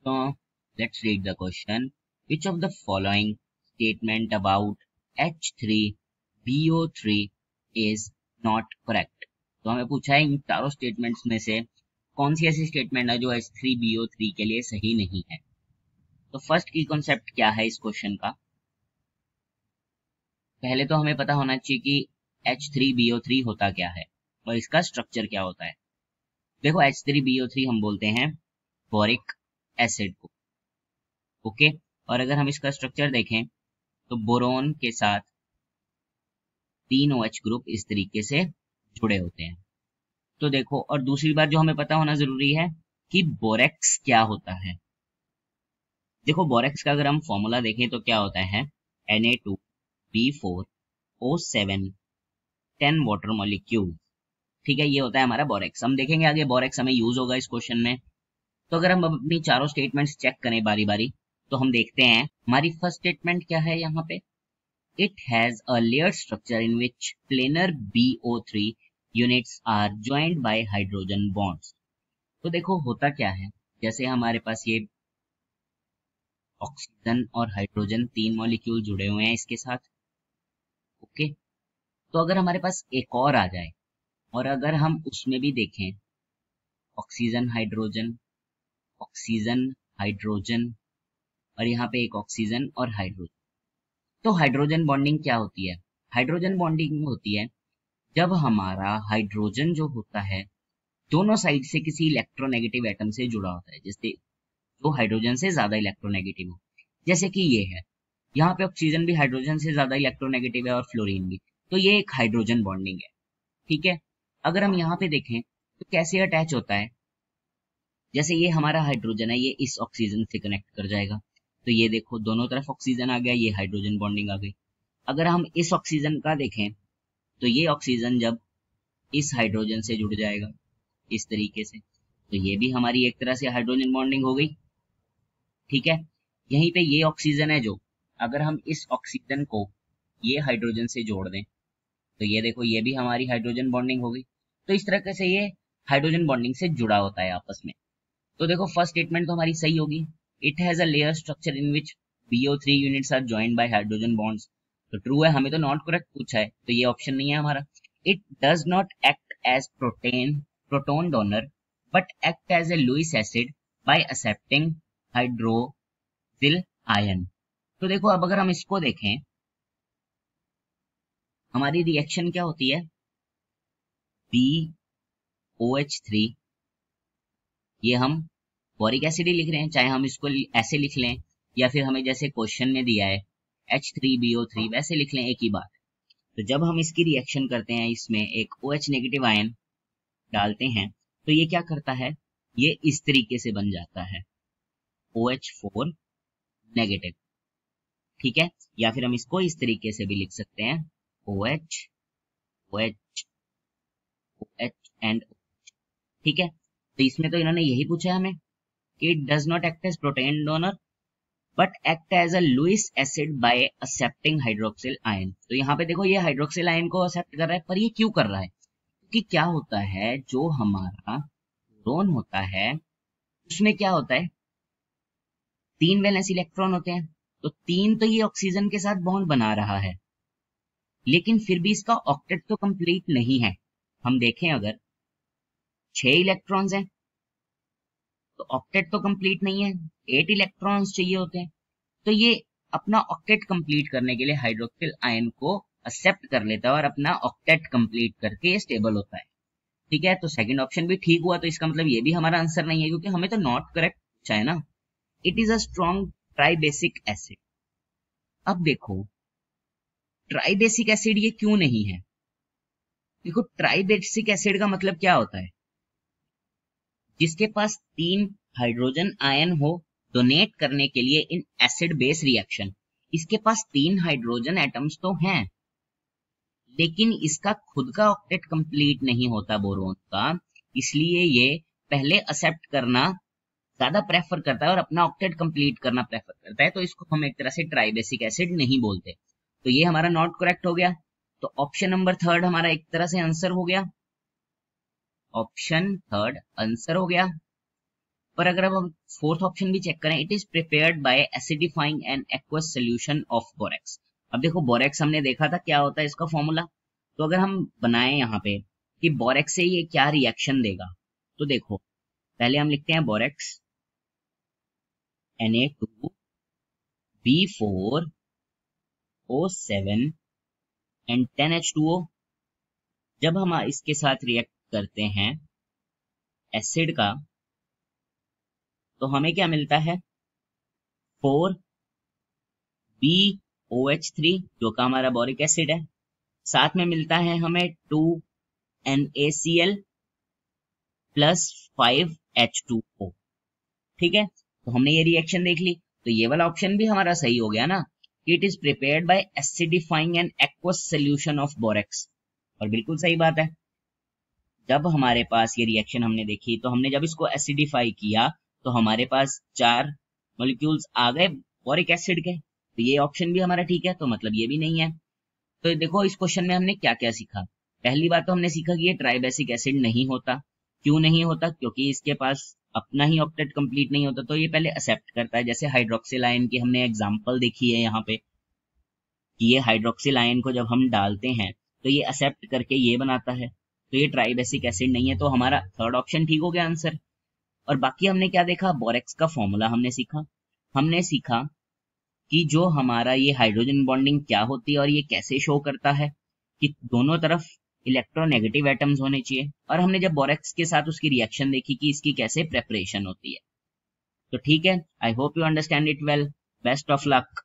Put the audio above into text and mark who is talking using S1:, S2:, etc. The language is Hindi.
S1: So let's read the question. Which of the following statement about H3BO3 is not correct? तो हमें पूछा है इन चारों स्टेटमेंट्स में से कौन सी ऐसी स्टेटमेंट है जो H3BO3 के लिए सही नहीं है। तो फर्स्ट की कॉन्सेप्ट क्या है इस क्वेश्चन का, पहले तो हमें पता होना चाहिए कि H3BO3 होता क्या है और इसका स्ट्रक्चर क्या होता है। देखो H3BO3 हम बोलते हैं बोरिक एसिड को, ओके। और अगर हम इसका स्ट्रक्चर देखें तो बोरोन के साथ 3 OH ग्रुप इस तरीके से जुड़े होते हैं। तो देखो, और दूसरी बात जो हमें पता होना जरूरी है कि बोरेक्स क्या होता है। देखो बोरेक्स का अगर हम फॉर्मूला देखें तो क्या होता है Na2B4O7 10 वाटर मॉलिक्यूल, ठीक है, ये होता है हमारा बोरेक्स। हम देखेंगे आगे बोरेक्स हमें यूज होगा इस क्वेश्चन में। तो अगर हम अपनी चारों स्टेटमेंट्स चेक करें बारी बारी तो हम देखते हैं हमारी फर्स्ट स्टेटमेंट क्या है यहाँ पे, it has a layered structure in which planar BO3 units are joined by hydrogen bonds. तो देखो होता क्या है, जैसे हमारे पास ये ऑक्सीजन और हाइड्रोजन 3 मॉलिक्यूल जुड़े हुए हैं इसके साथ, ओके। तो अगर हमारे पास एक और आ जाए और अगर हम उसमें भी देखें ऑक्सीजन हाइड्रोजन और यहाँ पे एक ऑक्सीजन और हाइड्रोजन, तो हाइड्रोजन बॉन्डिंग क्या होती है, हाइड्रोजन बॉन्डिंग होती है जब हमारा हाइड्रोजन जो होता है दोनों साइड से किसी इलेक्ट्रोनेगेटिव एटम से जुड़ा होता है, जैसे जो हाइड्रोजन से ज्यादा इलेक्ट्रोनेगेटिव हो, जैसे कि ये है, यहाँ पे ऑक्सीजन भी हाइड्रोजन से ज्यादा इलेक्ट्रोनेगेटिव है और फ्लोरीन भी, तो ये एक हाइड्रोजन बॉन्डिंग है, ठीक है। अगर हम यहाँ पे देखें तो कैसे अटैच होता है, जैसे ये हमारा हाइड्रोजन है, ये इस ऑक्सीजन से कनेक्ट कर जाएगा, तो ये देखो दोनों तरफ ऑक्सीजन आ गया, ये हाइड्रोजन बॉन्डिंग आ गई। अगर हम इस ऑक्सीजन का देखें तो ये ऑक्सीजन जब इस हाइड्रोजन से जुड़ जाएगा इस तरीके से, तो ये भी हमारी एक तरह से हाइड्रोजन बॉन्डिंग हो गई, ठीक है। यहीं पे ये ऑक्सीजन है जो, अगर हम इस ऑक्सीजन को ये हाइड्रोजन से जोड़ दें तो ये देखो ये भी हमारी हाइड्रोजन बॉन्डिंग हो गई। तो इस तरह से ये हाइड्रोजन बॉन्डिंग से जुड़ा होता है आपस में। तो देखो फर्स्ट स्टेटमेंट तो हमारी सही होगी, it has a layer structure in which BO3 units are joined by hydrogen bonds, तो ट्रू है, हमें तो नॉट करेक्ट पूछा है तो ये ऑप्शन नहीं है हमारा। It does not act as proton donor but act as a Lewis acid by accepting hydroxyl ion. तो देखो अब अगर हम इसको देखें हमारी रिएक्शन क्या होती है, BOH3, ये हम बोरिक एसिड ही लिख रहे हैं, चाहे हम इसको ऐसे लिख लें या फिर हमें जैसे क्वेश्चन में दिया है H3BO3 वैसे लिख लें, एक ही बात। तो जब हम इसकी रिएक्शन करते हैं, इसमें एक OH नेगेटिव आयन डालते हैं तो ये क्या करता है, ये इस तरीके से बन जाता है OH4 नेगेटिव, ठीक है। या फिर हम इसको इस तरीके से भी लिख सकते हैं OH एंड, ठीक है। तो इसमें तो इन्होंने यही पूछा है हमें कि it does not act as proton donor but act as a Lewis acid by accepting hydroxyl ion. तो यहाँ पे देखो ये हाइड्रोक्सिल आयन को एक्सेप्ट कर रहा है, पर ये क्यों कर रहा है, क्योंकि क्या होता है जो हमारा बोरोन होता है उसमें क्या होता है 3 वैलेंस इलेक्ट्रॉन होते हैं, तो 3 तो ये ऑक्सीजन के साथ बॉन्ड बना रहा है लेकिन फिर भी इसका ऑक्टेट तो कंप्लीट नहीं है। हम देखें अगर 6 इलेक्ट्रॉन्स हैं तो ऑक्टेट तो कंप्लीट नहीं है, 8 इलेक्ट्रॉन्स चाहिए होते हैं। तो ये अपना ऑक्टेट कंप्लीट करने के लिए हाइड्रोक्सिल आयन को एक्सेप्ट कर लेता है और अपना ऑक्टेट कंप्लीट करके ये स्टेबल होता है, ठीक है। तो सेकंड ऑप्शन भी ठीक हुआ, तो इसका मतलब ये भी हमारा आंसर नहीं है क्योंकि हमें तो नॉट करेक्ट पूछा है ना। It is a strong tribasic acid. अब देखो ट्राइबेसिक एसिड ये क्यों नहीं है, देखो ट्राइबेसिक एसिड का मतलब क्या होता है, जिसके पास 3 हाइड्रोजन आयन हो डोनेट करने के लिए इन एसिड बेस रिएक्शन। इसके पास 3 हाइड्रोजन एटम्स तो हैं लेकिन इसका खुद का ऑक्टेट कंप्लीट नहीं होता बोरोन का, इसलिए ये पहले एक्सेप्ट करना ज्यादा प्रेफर करता है और अपना ऑक्टेट कंप्लीट करना प्रेफर करता है, तो इसको हम एक तरह से ट्राइबेसिक एसिड नहीं बोलते। तो ये हमारा नॉट करेक्ट हो गया। तो ऑप्शन नंबर 3 हमारा एक तरह से आंसर हो गया, ऑप्शन 3 आंसर हो गया। पर अगर अब हम फोर्थ ऑप्शन भी चेक करें, it is prepared by acidifying an aqueous solution of borax. अब देखो बोरेक्स हमने देखा था क्या होता है इसका फॉर्मूला, तो अगर हम बनाए यहाँ पे कि बोरेक्स से ये क्या रिएक्शन देगा, तो देखो पहले हम लिखते हैं बोरेक्स Na2B4O7 एंड 10H2O। जब हम इसके साथ रिएक्ट करते हैं एसिड का, तो हमें क्या मिलता है 4BOH3 जो का हमारा बोरिक एसिड है, साथ में मिलता है हमें 2NaCl प्लस 5H2O। ठीक है, तो हमने ये रिएक्शन देख ली, तो ये वाला ऑप्शन भी हमारा सही हो गया ना, it is prepared by acidifying an aqueous solution of borax. और बिल्कुल सही बात है, जब हमारे पास ये रिएक्शन हमने देखी, तो हमने जब इसको एसिडिफाई किया तो हमारे पास 4 मॉलिक्यूल्स आ गए बोरिक एसिड के, तो ये ऑप्शन भी हमारा ठीक है, तो मतलब ये भी नहीं है। तो देखो इस क्वेश्चन में हमने क्या क्या सीखा। पहली बात तो हमने सीखा कि ये ट्राइबेसिक एसिड नहीं होता। क्यों नहीं होता? क्योंकि इसके पास अपना ही ऑक्टेट कंप्लीट नहीं होता, तो ये पहले एक्सेप्ट करता है। जैसे हाइड्रोक्सिल आयन की हमने एग्जांपल देखी है यहाँ पे, कि ये हाइड्रोक्सिल आयन को जब हम डालते हैं तो ये एक्सेप्ट करके ये बनाता है, तो ये ट्राइबेसिक एसिड नहीं है, तो हमारा थर्ड ऑप्शन ठीक हो गया आंसर। और बाकी हमने क्या देखा, बोरेक्स का फॉर्मूला हमने सीखा कि जो हमारा ये हाइड्रोजन बॉन्डिंग क्या होती है और ये कैसे शो करता है कि दोनों तरफ इलेक्ट्रोनेगेटिव एटम्स होने चाहिए। और हमने जब बोरेक्स के साथ उसकी रिएक्शन देखी कि इसकी कैसे प्रेपरेशन होती है। तो ठीक है, I hope you understand it well. Best of luck.